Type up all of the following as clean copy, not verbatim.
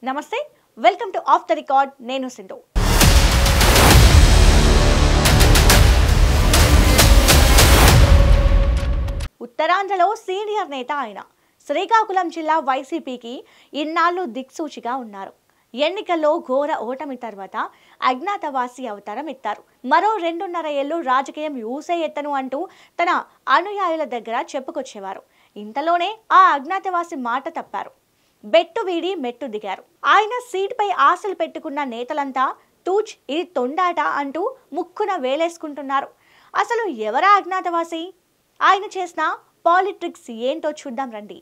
నమస్తే welcome to of the record నేను సింధు ఉత్తరాంధ్రలో సీనియర్ నేత ఆయన శ్రీకాకుళం జిల్లా వైసీపీకి ఇన్నాళ్ళు దిక్సూచిగా ఉన్నారు. ఎన్నికల్లో ఘోర ఓటమి తర్వాత అజ్ఞాతవాసి అవతారం ఎత్తారు. మరో 2.5 ఏళ్లు రాజకీయం యూసే ఎత్తను అంటూ తన అనుయాయుల దగ్గర చెప్పుకొచ్చేవారు. ఇంతలోనే ఆ అజ్ఞాతవాసి మాట తప్పారు. బెట్టు వీడి మెట్టు దిగారు. ఆయన సీటుపై ఆశలు పెట్టుకున్న నేతలంతా తూచ్ ఇది తొండాట అంటూ ముక్కున వేలేసుకుంటున్నారు. అసలు ఎవరా అజ్ఞాతవాసి? ఆయన చేసిన పాలిటిక్స్ ఏంటో చూద్దాం రండి.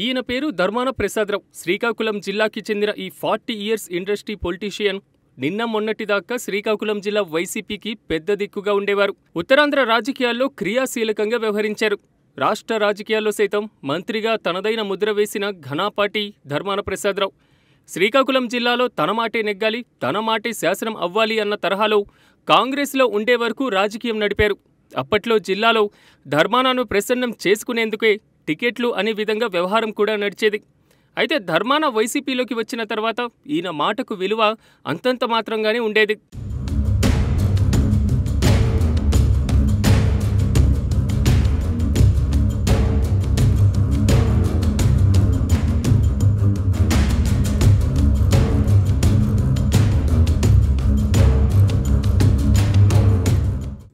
ఈయన పేరు ధర్మాన ప్రసాదరావు. శ్రీకాకుళం జిల్లాకి చెందిన ఈ 40 ఇయర్స్ ఇండస్ట్రీ పొలిటీషియన్ నిన్న మొన్నటిదాకా శ్రీకాకుళం జిల్లా వైసీపీకి పెద్ద దిక్కుగా ఉండేవారు. ఉత్తరాంధ్ర రాజకీయాల్లో క్రియాశీలకంగా వ్యవహరించారు. రాష్ట్ర రాజకీయాల్లో సైతం మంత్రిగా తనదైన ముద్ర వేసిన ఘనాపాటి ధర్మాన ప్రసాదరావు. శ్రీకాకుళం జిల్లాలో తన మాటే నెగ్గాలి, తన మాటే శాసనం అవ్వాలి అన్న తరహాలో కాంగ్రెస్లో ఉండే వరకు రాజకీయం నడిపారు. అప్పట్లో జిల్లాలో ధర్మానాను ప్రసన్నం చేసుకునేందుకే టికెట్లు అనే విధంగా వ్యవహారం కూడా నడిచేది. అయితే ధర్మాన వైసీపీలోకి వచ్చిన తర్వాత ఈయన మాటకు విలువ అంతంత మాత్రంగానే ఉండేది.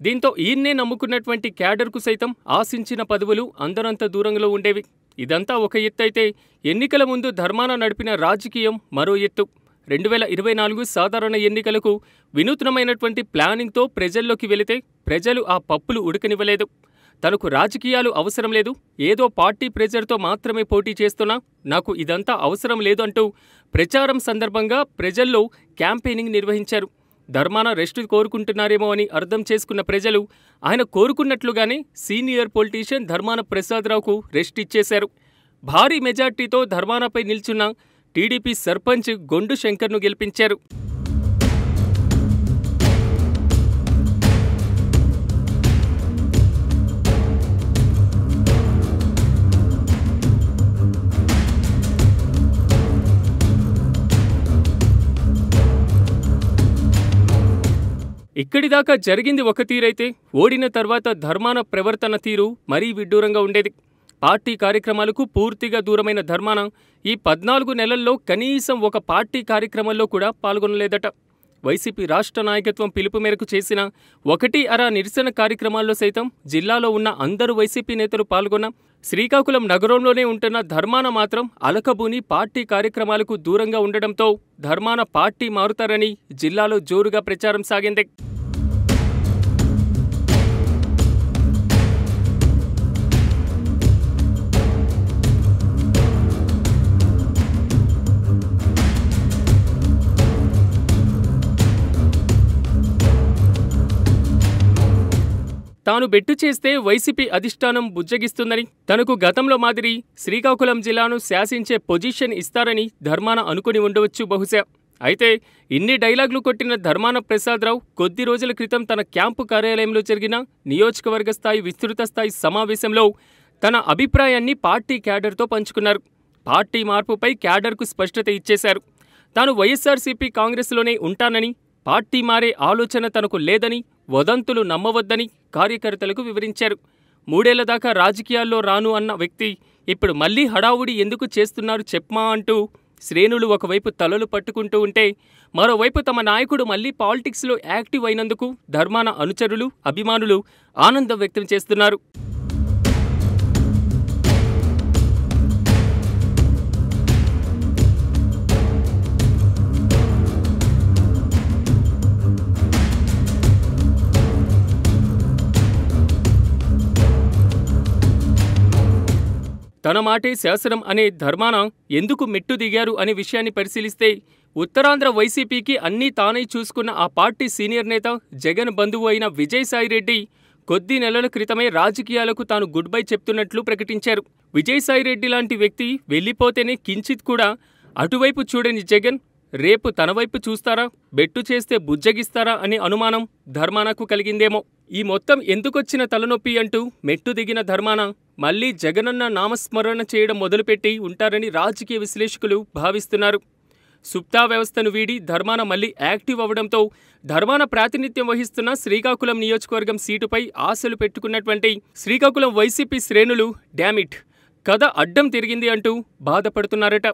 దీంతో ఈయన్నే నమ్ముకున్నటువంటి క్యాడర్కు సైతం ఆశించిన పదవులు అందరంత దూరంలో ఉండేవి. ఇదంతా ఒక ఎత్తైతే ఎన్నికల ముందు ధర్మాన నడిపిన రాజకీయం మరో ఎత్తు. 2024 సాధారణ ఎన్నికలకు వినూత్నమైనటువంటి ప్లానింగ్తో ప్రజల్లోకి వెళితే ప్రజలు ఆ పప్పులు ఉడకనివ్వలేదు. తనకు రాజకీయాలు అవసరం లేదు, ఏదో పార్టీ ప్రెజర్తో మాత్రమే పోటీ చేస్తున్నా, నాకు ఇదంతా అవసరం లేదు అంటూ ప్రచారం సందర్భంగా ప్రజల్లో క్యాంపెయినింగ్ నిర్వహించారు. ధర్మాన రెస్ట్ కోరుకుంటున్నారేమో అని అర్థం చేసుకున్న ప్రజలు ఆయన కోరుకున్నట్లుగానే సీనియర్ పొలిటీషియన్ ధర్మాన ప్రసాదరావుకు రెస్ట్ ఇచ్చేశారు. భారీ మెజార్టీతో ధర్మానపై నిల్చున్న టీడీపీ సర్పంచ్ గొండు శంకర్ను గెలిపించారు. ఇక్కడిదాకా జరిగింది ఒక తీరైతే ఓడిన తర్వాత ధర్మాన ప్రవర్తన తీరు మరీ విడ్డూరంగా ఉండేది. పార్టీ కార్యక్రమాలకు పూర్తిగా దూరమైన ధర్మాన ఈ 14 నెలల్లో కనీసం ఒక పార్టీ కార్యక్రమంలో కూడా పాల్గొనలేదట. వైసీపీ రాష్ట్ర నాయకత్వం పిలుపు మేరకు చేసిన 1 నిరసన కార్యక్రమాల్లో సైతం జిల్లాలో ఉన్న అందరూ వైసీపీ నేతలు పాల్గొన్న శ్రీకాకుళం నగరంలోనే ఉంటున్న ధర్మాన మాత్రం అలకబూని పార్టీ కార్యక్రమాలకు దూరంగా ఉండడంతో ధర్మాన పార్టీ మారుతారని జిల్లాలో జోరుగా ప్రచారం సాగింది. తాను బెట్టు చేస్తే వైసీపీ అధిష్టానం బుజ్జగిస్తుందని, తనకు గతంలో మాదిరి శ్రీకాకుళం జిల్లాను శాసించే పొజిషన్ ఇస్తారని ధర్మాన అనుకుని ఉండవచ్చు బహుశా. అయితే ఇన్ని డైలాగులు కొట్టిన ధర్మాన ప్రసాదరావు కొద్ది రోజుల క్రితం తన క్యాంపు కార్యాలయంలో జరిగిన నియోజకవర్గ స్థాయి విస్తృత స్థాయి సమావేశంలో తన అభిప్రాయాన్ని పార్టీ క్యాడర్తో పంచుకున్నారు. పార్టీ మార్పుపై క్యాడర్కు స్పష్టత ఇచ్చేశారు. తాను వైఎస్ఆర్సీపీ కాంగ్రెస్లోనే ఉంటానని, పార్టీ మారే ఆలోచన తనకు లేదని, వదంతులు నమ్మవద్దని కార్యకర్తలకు వివరించారు. 3 ఏళ్ల దాకా రాజకీయాల్లో రాను అన్న వ్యక్తి ఇప్పుడు మళ్లీ హడావుడి ఎందుకు చేస్తున్నారు చెప్పమా అంటూ శ్రేణులు ఒకవైపు తలలు పట్టుకుంటూ ఉంటే, మరోవైపు తమ నాయకుడు మళ్లీ పాలిటిక్స్లో యాక్టివ్ అయినందుకు ధర్మాన అనుచరులు, అభిమానులు ఆనందం వ్యక్తం చేస్తున్నారు. తన మాటే శాసనం అనే ధర్మాన ఎందుకు మెట్టు దిగారు అనే విషయాన్ని పరిశీలిస్తే ఉత్తరాంధ్ర వైసీపీకి అన్నీ తానై చూసుకున్న ఆ పార్టీ సీనియర్ నేత జగన్ బంధువు అయిన విజయసాయిరెడ్డి కొద్ది నెలల క్రితమే రాజకీయాలకు తాను గుడ్ బై చెప్తున్నట్లు ప్రకటించారు. విజయసాయిరెడ్డి లాంటి వ్యక్తి వెళ్లిపోతేనే కించిత్ కూడా అటువైపు చూడని జగన్ రేపు తన వైపు చూస్తారా, బెట్టు చేస్తే బుజ్జగిస్తారా అనే అనుమానం ధర్మానకు కలిగిందేమో. ఈ మొత్తం ఎందుకొచ్చిన తలనొప్పి అంటూ మెట్టు దిగిన ధర్మాన మళ్లీ జగనన్న నామస్మరణ చేయడం మొదలుపెట్టి ఉంటారని రాజకీయ విశ్లేషకులు భావిస్తున్నారు. సుప్తా వ్యవస్థను వీడి ధర్మాన మళ్లీ యాక్టివ్ అవడంతో ధర్మాన ప్రాతినిధ్యం వహిస్తున్న శ్రీకాకుళం నియోజకవర్గం సీటుపై ఆశలు పెట్టుకున్నటువంటి శ్రీకాకుళం వైసీపీ శ్రేణులు డామిట్ కథ అడ్డం తిరిగింది అంటూ బాధపడుతున్నారట.